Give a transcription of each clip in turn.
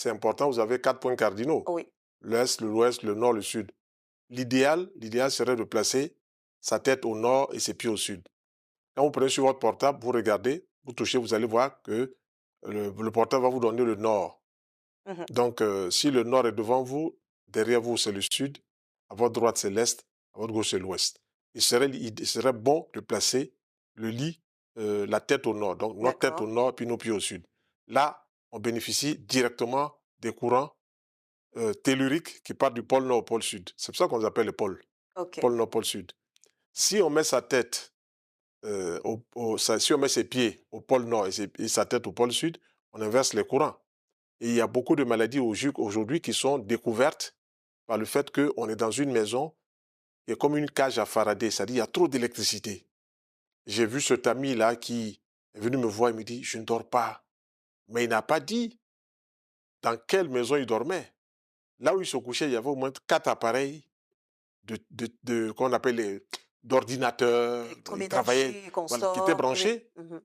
c'est important, vous avez 4 points cardinaux. Oui. L'Est, l'Ouest, le Nord, le Sud. L'idéal serait de placer sa tête au Nord et ses pieds au Sud. Quand vous prenez sur votre portable, vous regardez, vous touchez, vous allez voir que le portable va vous donner le Nord. Mmh. Donc, si le Nord est devant vous, derrière vous, c'est le Sud, à votre droite, c'est l'Est, à votre gauche, c'est l'Ouest. Il serait bon de placer le lit, la tête au Nord. Donc, notre tête au D'accord. Nord, puis nos pieds au Sud. Là, on bénéficie directement des courants telluriques qui partent du pôle Nord au pôle Sud. C'est pour ça qu'on les appelle les pôles. OK. Pôle Nord, pôle Sud. Si on met sa tête, si on met ses pieds au pôle Nord et sa tête au pôle Sud, on inverse les courants. Et il y a beaucoup de maladies aujourd'hui qui sont découvertes par le fait qu'on est dans une maison qui est comme une cage à Faraday, c'est-à-dire qu'il y a trop d'électricité. J'ai vu cet ami-là qui est venu me voir et me dit, je ne dors pas. Mais il n'a pas dit dans quelle maison il dormait. Là où il se couchait, il y avait au moins 4 appareils qu'on appelle d'ordinateurs. Il travaillait, Électroménager, voilà, qui étaient consort, oui. branchés. Mmh.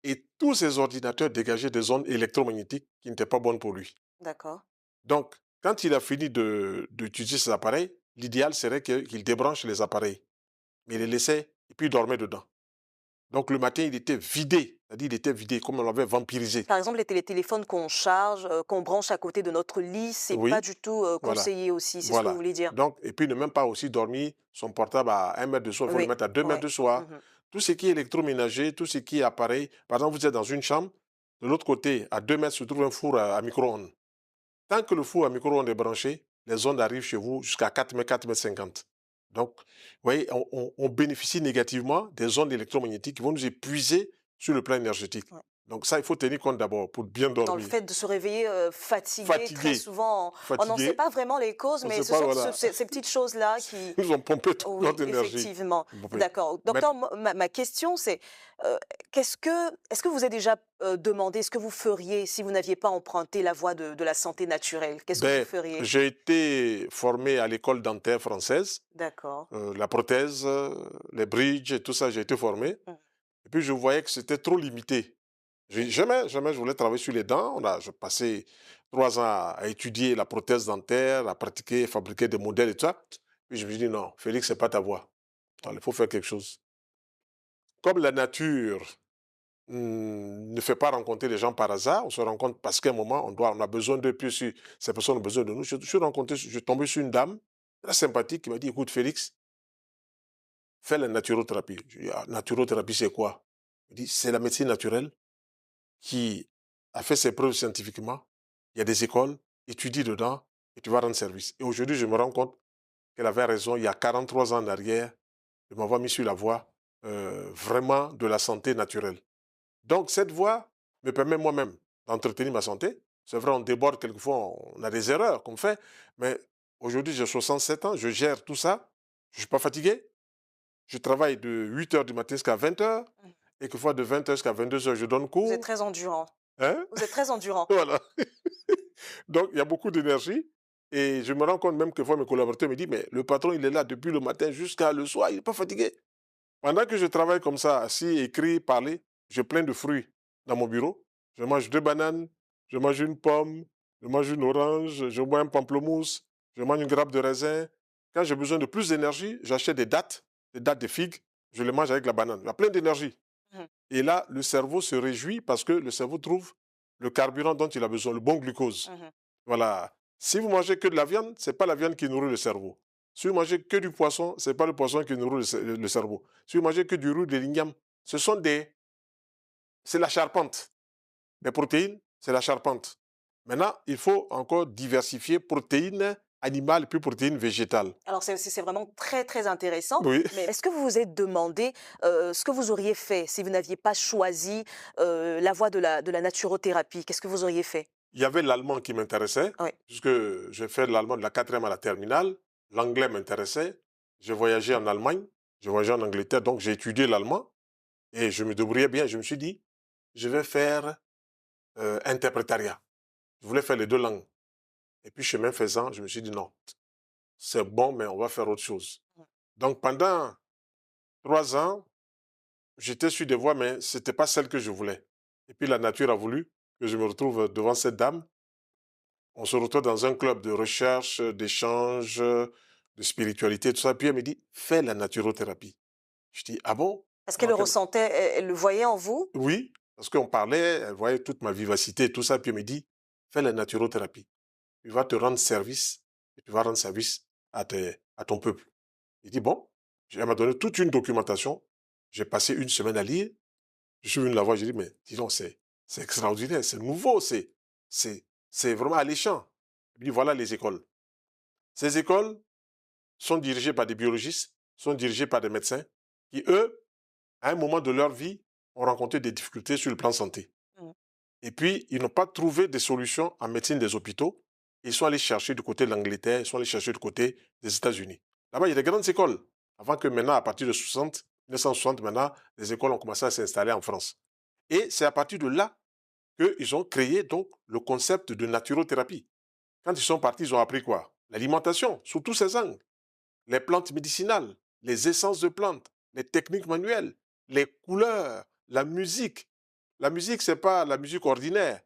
Et tous ces ordinateurs dégageaient des ondes électromagnétiques qui n'étaient pas bonnes pour lui. D'accord. Donc, quand il a fini d'utiliser ces appareils, l'idéal serait qu'il débranche les appareils. Mais il les Mmh. laissait et puis il dormait dedans. Donc, le matin, il était vidé. C'est-à-dire, il était vidé, comme on l'avait vampirisé. Par exemple, les téléphones qu'on charge, qu'on branche à côté de notre lit, c'est pas Oui, du tout, voilà. conseillé aussi, c'est ce que vous Voilà. voulez dire? Donc, et puis ne même pas aussi dormir son portable à 1 mètre de soi, il faut le Oui, mettre à 2 mètres ouais. de soi. Mmh. Tout ce qui est électroménager, tout ce qui est appareil. Par exemple, vous êtes dans une chambre, de l'autre côté, à 2 mètres, se trouve un four à micro-ondes. Tant que le four à micro-ondes est branché, les ondes arrivent chez vous jusqu'à 4 mètres, 4 mètres 50. Donc, vous voyez, on bénéficie négativement des ondes électromagnétiques qui vont nous épuiser sur le plan énergétique. Ouais. Donc ça, il faut tenir compte d'abord pour bien Dans le dormir. fait de se réveiller, fatigué, très Fatigué, souvent, on n'en sait fatigué, pas vraiment les causes, on ne mais sait ce pas, sont voilà, ces petites choses-là qui. ils nous ont pompé toute Oui, notre énergie. effectivement. Pompé. D'accord. Mais Docteur, ma question, c'est, heu, est-ce que vous avez déjà, demandé ce que vous feriez si vous n'aviez pas emprunté la voie de la santé naturelle? Qu'est-ce que vous ben, feriez? j'ai été formé à l'école dentaire française, D'accord. la prothèse, les bridges, et tout ça, j'ai été formé. Mmh. Et puis je voyais que c'était trop limité. Jamais je voulais travailler sur les dents. J'ai passé 3 ans à étudier la prothèse dentaire, à pratiquer, fabriquer des modèles et tout ça. Puis je me suis dit, non, Félix, c'est pas ta voie. Alors, il faut faire quelque chose. Comme la nature ne fait pas rencontrer les gens par hasard, on se rencontre parce qu'à un moment, on a besoin d'eux, puis si ces personnes ont besoin de nous. Je suis tombé sur une dame très sympathique qui m'a dit, écoute, Félix, fais la naturothérapie. Je lui ai dit, ah, naturothérapie, c'est quoi? Il dit, c'est la médecine naturelle qui a fait ses preuves scientifiquement. Il y a des écoles, étudie dedans et tu vas rendre service. Et aujourd'hui, je me rends compte qu'elle avait raison. Il y a 43 ans en arrière, de m'avoir mis sur la voie vraiment de la santé naturelle. Donc, cette voie me permet moi-même d'entretenir ma santé. C'est vrai, on déborde quelquefois, on a des erreurs qu'on fait, mais aujourd'hui, j'ai 67 ans, je gère tout ça. Je ne suis pas fatigué. Je travaille de 8 heures du matin jusqu'à 20 heures. Mmh. Et quelquefois, de 20 heures jusqu'à 22 heures, je donne Vous êtes cours. très endurant. Hein? Vous êtes très endurant. Voilà. Donc, il y a beaucoup d'énergie. Et je me rends compte même que fois mes collaborateurs me disent, mais le patron, il est là depuis le matin jusqu'à le soir, il n'est pas fatigué. Pendant que je travaille comme ça, assis, écrit, parler, j'ai plein de fruits dans mon bureau. Je mange 2 bananes, je mange une pomme, je mange une orange, je bois un pamplemousse, je mange une grappe de raisin. Quand j'ai besoin de plus d'énergie, j'achète des dattes de figues, je les mange avec la banane. Il y a plein d'énergie. Mmh. Et là, le cerveau se réjouit parce que le cerveau trouve le carburant dont il a besoin, le bon glucose. Mmh. Voilà. Si vous mangez que de la viande, c'est pas la viande qui nourrit le cerveau. Si vous mangez que du poisson, c'est pas le poisson qui nourrit le cerveau. Si vous mangez que du riz, des lignames, ce sont c'est la charpente. Les protéines, c'est la charpente. Maintenant, il faut encore diversifier protéines animales puis protéines végétales. Alors c'est vraiment très, très intéressant, Oui. mais est-ce que vous vous êtes demandé, ce que vous auriez fait si vous n'aviez pas choisi, la voie de la naturothérapie? Qu'est-ce que vous auriez fait? Il y avait l'allemand qui m'intéressait, Oui. puisque j'ai fait de l'allemand de la quatrième à la terminale. L'anglais m'intéressait. J'ai voyagé en Allemagne, j'ai voyagé en Angleterre, donc j'ai étudié l'allemand et je me débrouillais bien. Je me suis dit, je vais faire interprétariat. Je voulais faire les 2 langues. Et puis, chemin faisant, je me suis dit, non, c'est bon, mais on va faire autre chose. Donc, pendant 3 ans, j'étais sur des voies, mais ce n'était pas celle que je voulais. Et puis, la nature a voulu que je me retrouve devant cette dame On se retrouve dans un club de recherche, d'échange, de spiritualité, tout ça. Puis elle me dit, fais la naturothérapie. Je dis, ah bon? Est-ce qu'elle Alors le qu'elle- ressentait, elle le voyait en vous? Oui, parce qu'on parlait, elle voyait toute ma vivacité et tout ça. Puis elle me dit, fais la naturothérapie. Tu vas te rendre service et tu vas rendre service à ton peuple. Il dit, bon, elle m'a donné toute une documentation. J'ai passé une semaine à lire. Je suis venu la voir, j'ai dit, mais dis donc, c'est extraordinaire, c'est nouveau, c'est vraiment alléchant. Il dit, voilà les écoles. Ces écoles sont dirigées par des biologistes, sont dirigées par des médecins qui, eux, à un moment de leur vie, ont rencontré des difficultés sur le plan santé. Mmh. Et puis, ils n'ont pas trouvé des solutions en médecine des hôpitaux. Ils sont allés chercher du côté de l'Angleterre, ils sont allés chercher du côté des États-Unis. Là-bas, il y a des grandes écoles. Avant que maintenant, à partir de 60, 1960, maintenant, les écoles ont commencé à s'installer en France. Et c'est à partir de là qu'ils ont créé donc le concept de naturothérapie. Quand ils sont partis, ils ont appris quoi? L'alimentation, sous tous ses angles. Les plantes médicinales, les essences de plantes, les techniques manuelles, les couleurs, la musique. La musique, ce n'est pas la musique ordinaire.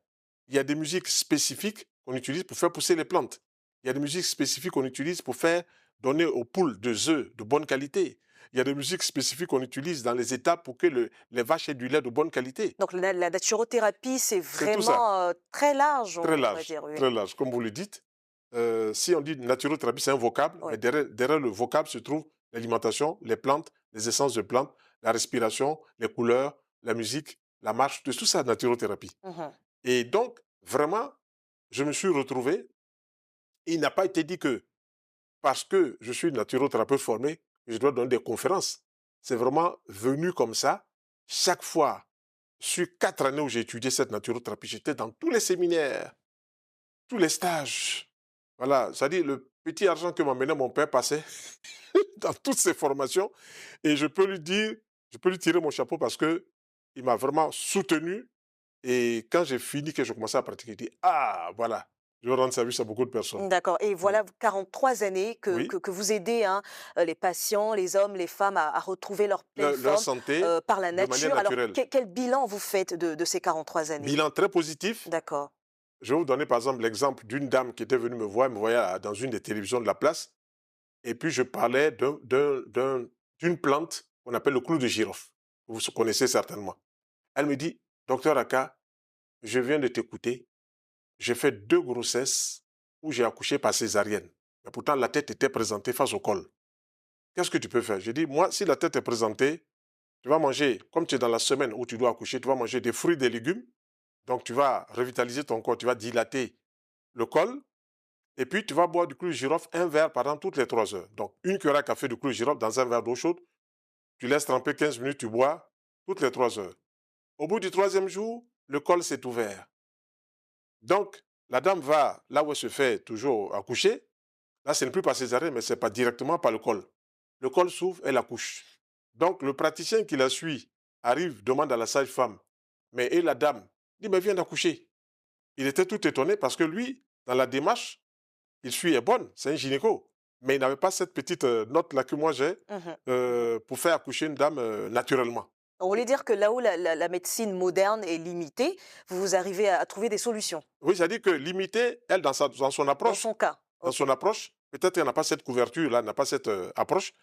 Il y a des musiques spécifiques qu'on utilise pour faire pousser les plantes. Il y a des musiques spécifiques qu'on utilise pour faire donner aux poules des œufs de bonne qualité. Il y a des musiques spécifiques qu'on utilise dans les étapes pour que les vaches aient du lait de bonne qualité. Donc la naturothérapie, c'est C'est tout ça. vraiment, très large, on pourrait dire, oui. Très large, comme vous le dites. Si on dit naturothérapie, c'est un vocable, Oui. mais derrière le vocable se trouve l'alimentation, les plantes, les essences de plantes, la respiration, les couleurs, la musique, la marche, tout ça, naturothérapie. Mmh. Et donc, vraiment, je me suis retrouvé. Il n'a pas été dit que parce que je suis naturothérapeute formé, je dois donner des conférences. C'est vraiment venu comme ça. Chaque fois, sur 4 années où j'ai étudié cette naturothérapie, j'étais dans tous les séminaires, tous les stages. Voilà, c'est-à-dire le petit argent que m'emmenait mon père passait dans toutes ces formations. Et je peux lui dire, je peux lui tirer mon chapeau parce que il m'a vraiment soutenu. Et quand j'ai fini, que je commençais à pratiquer, il dit, ah, voilà, je vais rendre service à beaucoup de personnes. D'accord, et Mm. voilà 43 années que Oui, que que vous aidez, hein, les patients, les hommes, les femmes à retrouver leur pleine leur forme, santé par la de manière nature. Alors naturelle. quel bilan vous faites de ces 43 années? Bilan très positif. D'accord. Je vais vous donner par exemple l'exemple d'une dame qui était venue me voir, elle me voyait dans une des télévisions de la place. Et puis je parlais d'une plante qu'on appelle le clou de girofle. Vous connaissez certainement. Elle me dit, docteur Aka, je viens de t'écouter. J'ai fait 2 grossesses où j'ai accouché par césarienne. Mais pourtant, la tête était présentée face au col. Qu'est-ce que tu peux faire? J'ai dit, moi, si la tête est présentée, tu vas manger, comme tu es dans la semaine où tu dois accoucher, tu vas manger des fruits, des légumes. Donc, tu vas revitaliser ton corps, tu vas dilater le col. Et puis, tu vas boire du clou de girofle, un verre pendant toutes les 3 heures. Donc, une cuillère à café de clou de girofle dans un verre d'eau chaude. Tu laisses tremper 15 minutes, tu bois toutes les 3 heures. Au bout du 3e jour, le col s'est ouvert. Donc, la dame va là où elle se fait toujours accoucher. Là, ce n'est plus par césarienne, mais c'est pas directement par le col. Le col s'ouvre, elle accouche. Donc, le praticien qui la suit arrive, demande à la sage-femme, mais et la dame? Il dit, mais viens d'accoucher. Il était tout étonné parce que lui, dans la démarche, il suit est bonne, c'est un gynéco. Mais il n'avait pas cette petite note-là que moi j'ai Mmh. pour faire accoucher une dame naturellement. On voulait dire que là où la médecine moderne est limitée, vous arrivez à trouver des solutions, Oui, c'est-à-dire que limité, elle, dans son dans approche, son cas? OK. peut-être qu'elle n'a pas cette couverture-là, n'a pas cette approche,